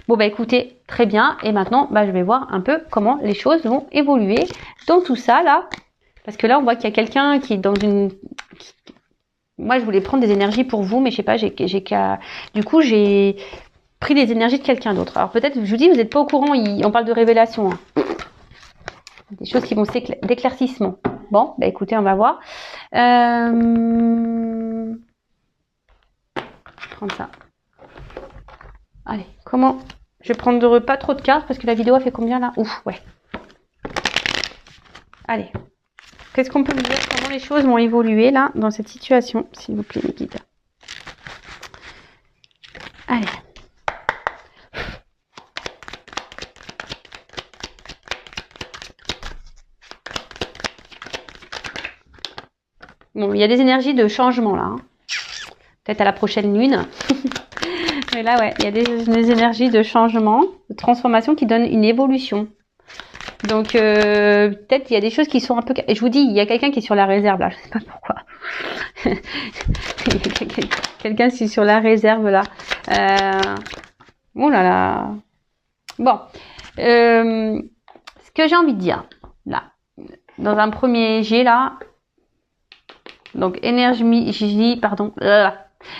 Bon, bah écoutez, très bien, et maintenant, bah, je vais voir un peu comment les choses vont évoluer dans tout ça, là, parce que là, on voit qu'il y a quelqu'un qui est dans une... Moi, je voulais prendre des énergies pour vous, mais je sais pas, du coup, j'ai pris les énergies de quelqu'un d'autre. Alors peut-être, je vous dis, vous n'êtes pas au courant, on parle de révélation, hein. Des choses qui vont d'éclaircissement. Bon, bah écoutez, on va voir. Je vais prendre ça. Allez, comment? Je vais prendre pas trop de cartes parce que la vidéo a fait combien là? Ouf, ouais. Allez. Qu'est-ce qu'on peut me dire? Comment les choses vont évoluer là dans cette situation, s'il vous plaît, mes guides. Allez. Bon, il y a des énergies de changement là. Hein. Peut-être à la prochaine lune. Mais là, ouais, il y a des énergies de changement, de transformation qui donnent une évolution. Donc, peut-être il y a des choses qui sont un peu... Et je vous dis, il y a quelqu'un qui est sur la réserve là. Je sais pas pourquoi. Quelqu'un qui est sur la réserve là. Oh là là. Bon. Ce que j'ai envie de dire, là, dans un premier jet là, donc énergie, pardon,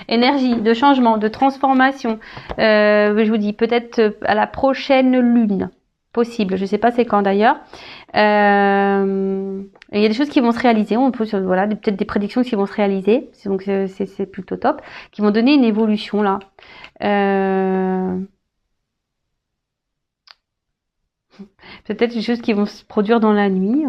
énergie de changement, de transformation. Je vous dis peut-être à la prochaine lune, possible. Je sais pas c'est quand d'ailleurs. Il y a des choses qui vont se réaliser. On peut voilà peut-être des prédictions qui vont se réaliser. Donc c'est plutôt top, qui vont donner une évolution là. Peut-être des choses qui vont se produire dans la nuit.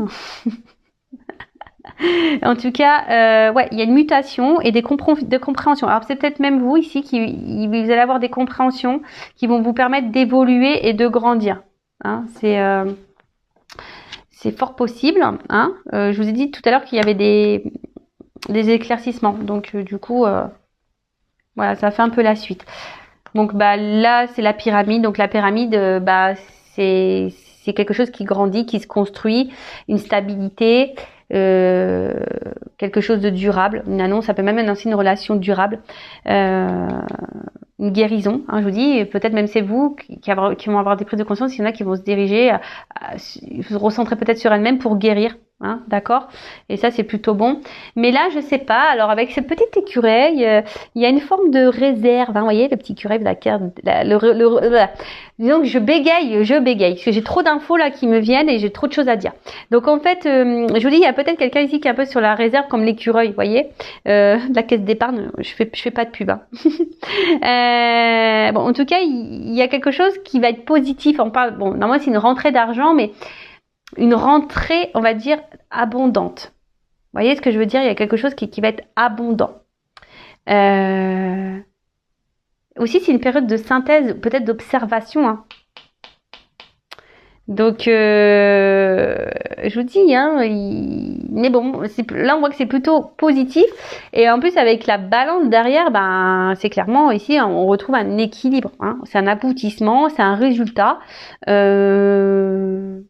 En tout cas, ouais, il y a une mutation et de compréhension. Alors c'est peut-être même vous ici vous allez avoir des compréhensions qui vont vous permettre d'évoluer et de grandir. Hein, c'est fort possible. Hein. Je vous ai dit tout à l'heure qu'il y avait des éclaircissements. Donc du coup, voilà, ça fait un peu la suite. Donc bah là c'est la pyramide. Donc la pyramide, bah c'est quelque chose qui grandit, qui se construit, une stabilité. Quelque chose de durable, une annonce, ça peut même annoncer une relation durable, une guérison, hein, je vous dis, peut-être même c'est vous qui vont avoir des prises de conscience, il y en a qui vont se diriger, se recentrer peut-être sur elles-mêmes pour guérir, hein, d'accord, et ça c'est plutôt bon. Mais là je sais pas, alors avec cette petite écureuil, il y a une forme de réserve, hein, vous voyez le petit écureuil de la carte, donc je bégaye, parce que j'ai trop d'infos là qui me viennent et j'ai trop de choses à dire. Donc en fait, je vous dis, il y a peut-être quelqu'un ici qui est un peu sur la réserve comme l'écureuil, vous voyez, la caisse d'épargne, je fais pas de pub. Hein. Bon, en tout cas, il y a quelque chose qui va être positif. On parle, bon, normalement c'est une rentrée d'argent, mais une rentrée, on va dire, abondante. Vous voyez ce que je veux dire? Il y a quelque chose qui va être abondant. Aussi, c'est une période de synthèse, peut-être d'observation. Hein. Donc, je vous dis, hein, mais bon, là on voit que c'est plutôt positif. Et en plus, avec la balance derrière, ben, c'est clairement ici, hein, on retrouve un équilibre. Hein. C'est un aboutissement, c'est un résultat. Il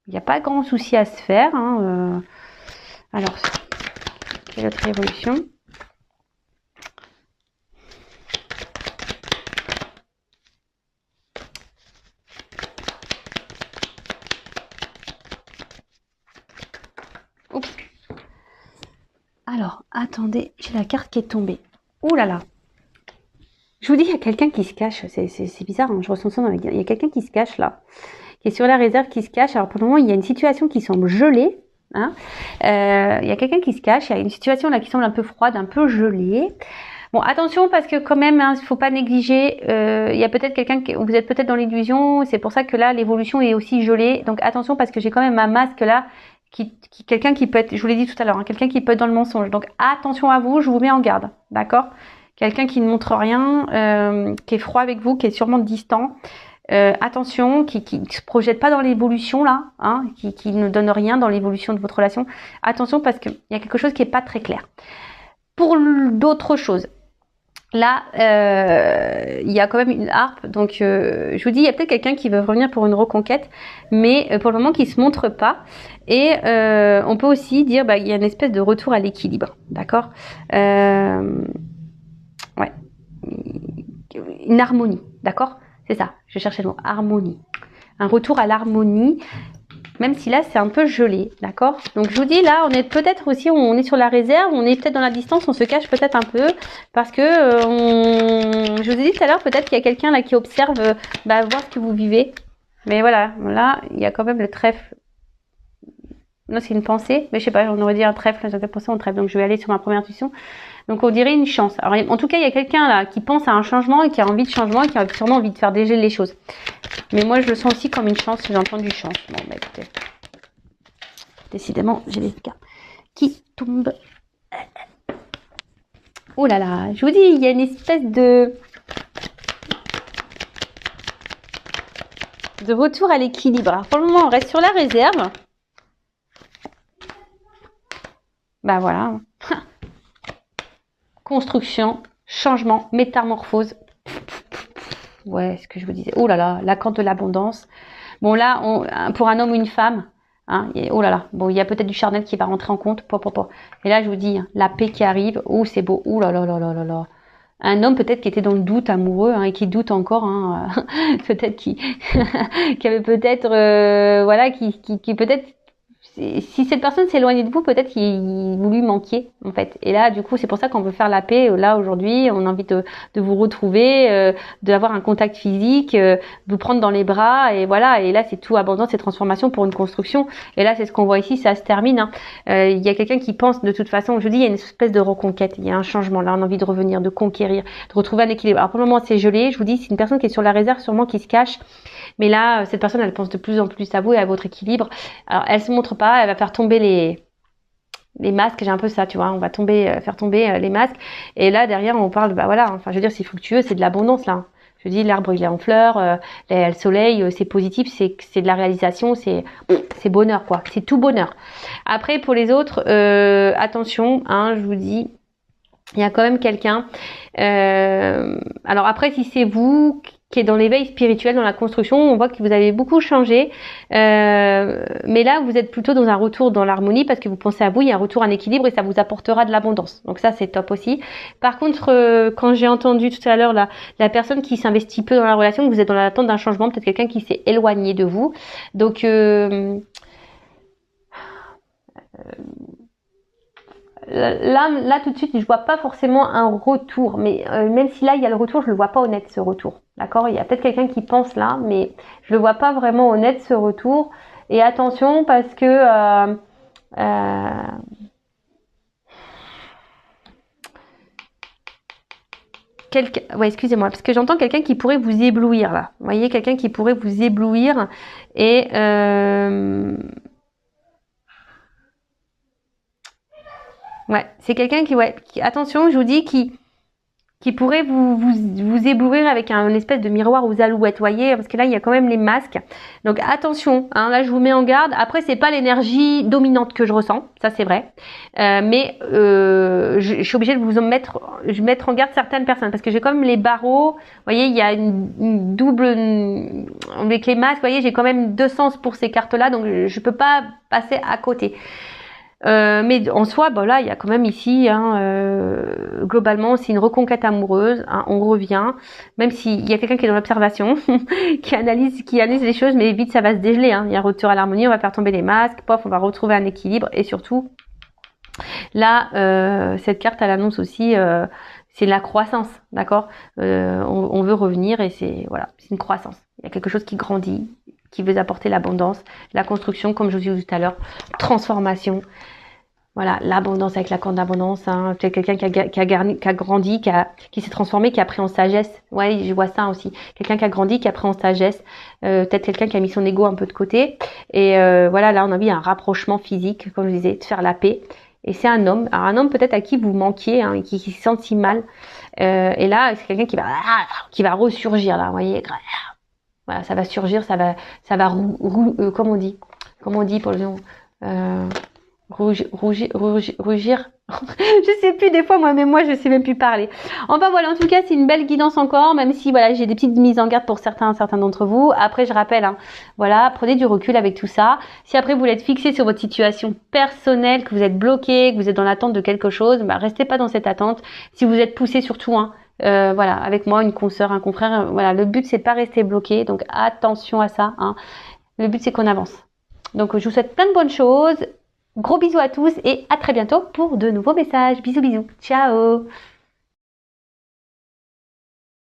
n'y a pas grand souci à se faire. Hein. Alors, quelle autre évolution? Oups. Alors, attendez, j'ai la carte qui est tombée. Ouh là là. Je vous dis, il y a quelqu'un qui se cache. C'est bizarre, hein, je ressens ça dans la gueule. Il y a quelqu'un qui se cache là, qui est sur la réserve, qui se cache. Alors pour le moment, il y a une situation qui semble gelée. Hein. Il y a quelqu'un qui se cache. Il y a une situation là qui semble un peu froide, un peu gelée. Bon, attention parce que quand même, il faut pas négliger. Il y a peut-être quelqu'un vous êtes peut-être dans l'illusion. C'est pour ça que là, l'évolution est aussi gelée. Donc attention parce que j'ai quand même un masque là. Quelqu'un qui peut être, je vous l'ai dit tout à l'heure, hein, quelqu'un qui peut être dans le mensonge. Donc attention à vous, je vous mets en garde, d'accord? Quelqu'un qui ne montre rien, qui est froid avec vous, qui est sûrement distant. attention, qui se projette pas dans l'évolution là, hein, qui ne donne rien dans l'évolution de votre relation. Attention parce qu'il y a quelque chose qui est pas très clair. Pour d'autres choses, là, il y a quand même une harpe, donc je vous dis, il y a peut-être quelqu'un qui veut revenir pour une reconquête, mais pour le moment qui se montre pas. Et on peut aussi dire, il y a une espèce de retour à l'équilibre, d'accord, ouais, une harmonie, d'accord. C'est ça, je cherchais le mot, harmonie. Un retour à l'harmonie, même si là, c'est un peu gelé, d'accord. Donc, je vous dis, là, on est peut-être aussi, on est sur la réserve, on est peut-être dans la distance, on se cache peut-être un peu, parce que, je vous ai dit tout à l'heure, peut-être qu'il y a quelqu'un là qui observe, voir ce que vous vivez. Mais voilà, là, il y a quand même le trèfle. Non, c'est une pensée, mais je sais pas, on aurait dit un trèfle, j'avais pensé en trèfle, donc je vais aller sur ma première intuition. Donc on dirait une chance. Alors en tout cas, il y a quelqu'un là qui pense à un changement et qui a envie de changement et qui a sûrement envie de faire dégeler les choses. Mais moi, je le sens aussi comme une chance, j'ai entendu chance. Bon, écoutez. Décidément, j'ai les cartes qui tombent. Oh là là, je vous dis, il y a une espèce de retour à l'équilibre. Alors pour le moment, on reste sur la réserve. Voilà. Construction, changement, métamorphose. Ouais, ce que je vous disais. Oh là là, la carte de l'abondance. Bon là, pour un homme ou une femme, hein, oh là là. Bon, il y a peut-être du charnel qui va rentrer en compte. Et là, je vous dis, la paix qui arrive. Oh, c'est beau. Oh là là là là là là. Un homme peut-être qui était dans le doute amoureux, hein, et qui doute encore, hein, peut-être qui avait peut-être, qui peut-être. Si cette personne s'éloignait de vous, peut-être vous lui manquiez, en fait. Et là, du coup, c'est pour ça qu'on veut faire la paix. Là, aujourd'hui, on a envie de vous retrouver, d'avoir un contact physique, vous prendre dans les bras, et voilà. Et là, c'est tout abondance et transformation pour une construction. Et là, c'est ce qu'on voit ici, ça se termine. Hein. Il y a quelqu'un qui pense, de toute façon, je dis, il y a une espèce de reconquête, il y a un changement. Là, on a envie de revenir, de conquérir, de retrouver un équilibre. Alors, pour le moment, c'est gelé. Je vous dis, c'est une personne qui est sur la réserve, sûrement qui se cache. Mais là, cette personne, elle pense de plus en plus à vous et à votre équilibre. Alors, elle se montre pas, elle va faire tomber les masques. J'ai un peu ça, tu vois. On va faire tomber les masques. Et là, derrière, on parle, je veux dire, c'est fructueux, c'est de l'abondance, là. Je dis, l'arbre, il est en fleurs, le soleil, c'est positif, c'est de la réalisation, c'est bonheur, quoi. C'est tout bonheur. Après, pour les autres, attention, hein, je vous dis, il y a quand même quelqu'un. Alors après, si c'est vous qui est dans l'éveil spirituel, dans la construction, on voit que vous avez beaucoup changé. Mais là, vous êtes plutôt dans un retour dans l'harmonie parce que vous pensez à vous, il y a un retour en équilibre et ça vous apportera de l'abondance. Donc ça, c'est top aussi. Par contre, quand j'ai entendu tout à l'heure la personne qui s'investit peu dans la relation, vous êtes dans l'attente d'un changement, peut-être quelqu'un qui s'est éloigné de vous. Donc là tout de suite je vois pas forcément un retour, mais même si là il y a le retour, je le vois pas honnête, ce retour, d'accord. Il y a peut-être quelqu'un qui pense là, mais je le vois pas vraiment honnête, ce retour. Et attention parce que excusez-moi, parce que j'entends quelqu'un qui pourrait vous éblouir là. Vous voyez, quelqu'un qui pourrait vous éblouir et ouais, c'est quelqu'un qui, attention, je vous dis, qui pourrait vous éblouir avec un espèce de miroir aux alouettes, voyez, parce que là, il y a quand même les masques. Donc, attention, hein, là, je vous mets en garde. Après, c'est pas l'énergie dominante que je ressens, ça, c'est vrai. Mais je suis obligée de vous mettre en garde certaines personnes, parce que j'ai quand même les barreaux, voyez, il y a une double, avec les masques, voyez, j'ai quand même deux sens pour ces cartes-là, donc je peux pas passer à côté. Mais en soi, là, il y a quand même ici, globalement, c'est une reconquête amoureuse. Hein, on revient, même s'il y a quelqu'un qui est dans l'observation, qui analyse les choses, mais vite ça va se dégeler. Hein. Il y a un retour à l'harmonie, on va faire tomber les masques, on va retrouver un équilibre, et surtout, là, cette carte, elle annonce aussi, c'est la croissance, d'accord. On veut revenir et c'est une croissance. Il y a quelque chose qui grandit, qui veut apporter l'abondance, la construction, comme je vous disais tout à l'heure, transformation. Voilà, l'abondance avec la corde d'abondance. Hein. Peut-être quelqu'un qui a grandi, qui s'est transformé, qui a pris en sagesse. Ouais, je vois ça aussi. Quelqu'un qui a grandi, qui a pris en sagesse. Peut-être quelqu'un qui a mis son ego un peu de côté. Et là, on a vu un rapprochement physique, comme je disais, de faire la paix. Et c'est un homme. Alors, un homme peut-être à qui vous manquiez, hein, qui se sent si mal. Et là, c'est quelqu'un qui va ressurgir, là, vous voyez. Voilà, ça va surgir, comment on dit pour le nom, rougir. Je sais plus des fois moi je sais même plus parler. Enfin voilà, en tout cas c'est une belle guidance encore, même si voilà j'ai des petites mises en garde pour certains d'entre vous. Après je rappelle, hein, voilà, prenez du recul avec tout ça. Si après vous êtes fixé sur votre situation personnelle, que vous êtes bloqué, que vous êtes dans l'attente de quelque chose, bah restez pas dans cette attente. Si vous êtes poussé surtout, hein, voilà, avec moi une consoeur, un confrère, voilà, le but c'est de pas rester bloqué, donc attention à ça, hein. Le but c'est qu'on avance. Donc je vous souhaite plein de bonnes choses. Gros bisous à tous et à très bientôt pour de nouveaux messages. Bisous bisous. Ciao.